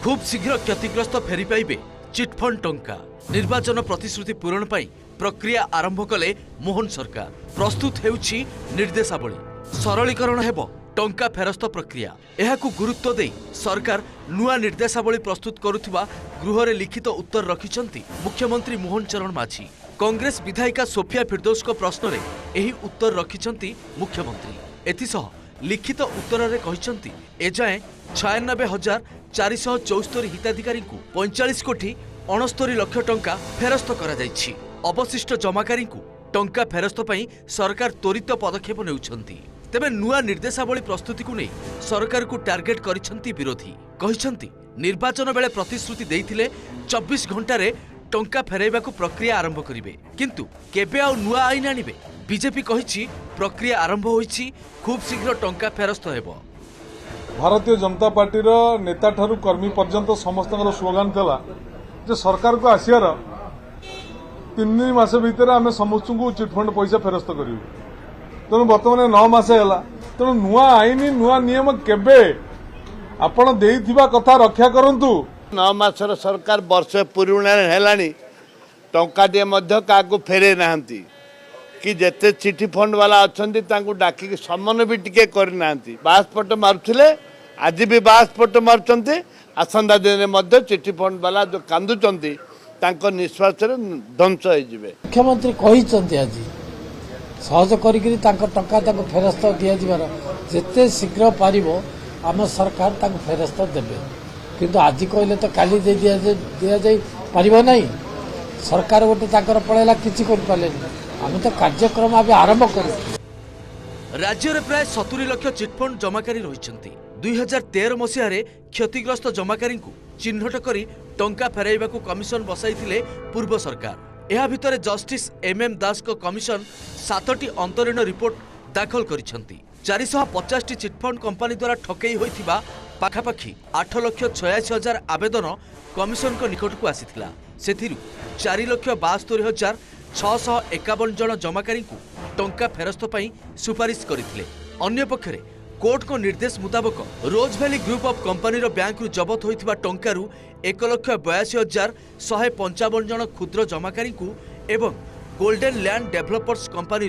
खूब शीघ्र क्षतिग्रस्त फेरी पाइबे चिटफंड टंका। निर्वाचन प्रतिश्रुति पूरण पाई प्रक्रिया आरंभ कले मोहन सरकार। प्रस्तुत हेउछि निर्देशावली। सरलीकरण हेबो टंका फेरस्त प्रक्रिया। एहाकु गुरुत्व देई सरकार नुआ निर्देशावली प्रस्तुत करुथिबा गृहरे लिखित उत्तर रखिछंती मुख्यमंत्री मोहन चरण माझी। कांग्रेस विधायिका सोफिया फिरदौस को प्रश्न रे एही उत्तर रखिछंती मुख्यमंत्री। एथिसह लिखित उत्तर रे कहिछंती एजाए 96,474 हिताधिकारी को 45 कोटी 69 लाख टंका फेरस्त करा जायछि। अवशिष्ट जमाकारी को टंका फेरस्त पई सरकार त्वरित पदक्षेप नेउछंती। तेबे नुआ निर्देशावली प्रस्तुति को नहीं सरकार को टार्गेट करिछंती विरोधी। कहिछंती निर्वाचन बेले प्रतिश्रुति देइथिले 24 घंटारे टंका फेराइबा को प्रक्रिया आरंभ करिवे, किंतु केबे आ नुआ आईन आनिबे। बीजेपी कहिछि प्रक्रिया आरंभ होईछि, खूब शीघ्र टंका फेरस्त हेबो। भारतीय जनता पार्टी नेता ठारू कर्मी पर्यंत समस्त स्लोगान था जे सरकार को आसियार 3 मास भितर आम समस्त को चिटफंड पैसा फेरस्त करूँ। तेणु बर्तमान 9 मास है। तेणु नुआ आईन नुआ नियम केबे आपण देइथिबा कथा रक्षा करंतु। 9 मासर सरकार वर्ष पुरुणा हेलानी टंकाटे मध्य काको फेरे नाहंती कि जेते चिठी फंड वाला अच्छंती तांको डाकी सम्मान भी टिके कर नाहंती। बासपट मारुथिले आज भी बासपट मारुचंती। आसंदा दिन मध्य चिठी फंड वाला जो कांदुचंती तांको निश्वास रे ध्वंस होई जिवे। मुख्यमंत्री कहिचंती आज सहज करिकरी तांको टंका तांको फेरस्त दिया जिवार जेते शीघ्र पारिबो आम सरकार तांको फेरस्त देबे, किंतु आज कहले तो काली दे दिया जाई पारिबो नहीं। सरकार गोटे तांकर पळेला किछि कर पालेनी। आम तो कार्यक्रम आबे आरंभ करू। राज्य रे प्राय 70 लाख चिटफंड जमाकारी रहिछंती। 2013 मसिया रे क्षतिग्रस्त जमाकारी को चिन्हट करी टंका फेराइबा को कमिशन बसाइथिले पूर्व सरकार। एहा भितरे जस्टिस MM दास को कमिशन 7टी अंतरीण रिपोर्ट दाखल करिछंती। 450 चिटफंड कंपनी द्वारा ठकई होइथिबा पाखापाखी 8,86,000 आवेदन कमिशन को निकट को आसीथिला। सेथिरु 4,72,651 जन जमाकारी को टंका फेरस्त पई सुपारिश करथिले। अन्य पक्षरे कोर्ट को निर्देश मुताबक Rose Valley group of company bank जबत होइथिबा टंकारु 1,82,155 जन क्षुद्र जमाकारी को एवं गोल्डन लैंड डेवलपर्स कंपनी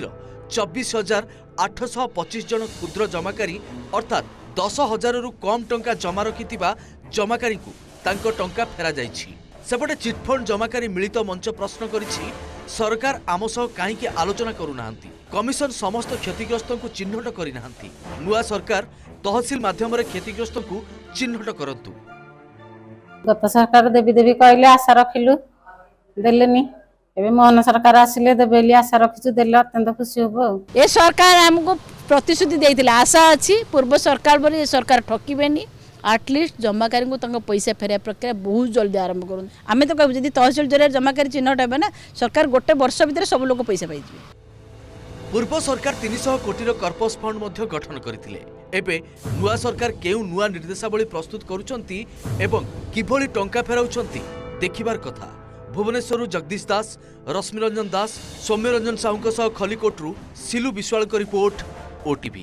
24,825 जन क्षुद्र जमाकारी अर्थात 10,000 रु कम टंका जमा रखिथिबा जमाकारी को तांको टंका फेरा जाइछि। सेपटे चिटफंड जमाकारी मिलित मंच प्रश्न करिछि सरकार आम सह काहींकि आलोचना करूनाहांती। कमिशन समस्त क्षतिग्रस्त को चिन्हट करिनाहांती। नुआ सरकार तहसील माध्यम रे क्षतिग्रस्त को चिन्हट करंतु। गत सरकार देवी देवी कहले आशा रखिलु देलेनी। एबे मोहन सरकार आसिले देबेली आशा रखिछु देले अत्यंत खुशी होबो। ए सरकार हमको प्रतिश्रुति देइतिला आशा अछि पूर्व सरकार बरी ए सरकार ठकिबेनी। एटलिस्ट जमाकारी को तंग पैसा फेरिया प्रक्रिया बहुत जल्दी आरंभ करूँ। आम तो कहूँ जब तहसील जरिए जमाकारी चिन्हट हे ना सरकार गोटे वर्ष भितर सब लोग पैसा पाई। पूर्व सरकार 300 कोटी कर्पस फंड मध्य गठन करथिले। एबे नुआ सरकार केउ नुआ निर्देशावली प्रस्तुत करूछंती एवं किभली टंका फेराउछंती देखिबार कथा। भुवनेश्वर जगदीश दास, रश्मिरंजन दास, सौम्यरंजन साहू खलीकोटरू सिलु विश्वाल रिपोर्ट OTV।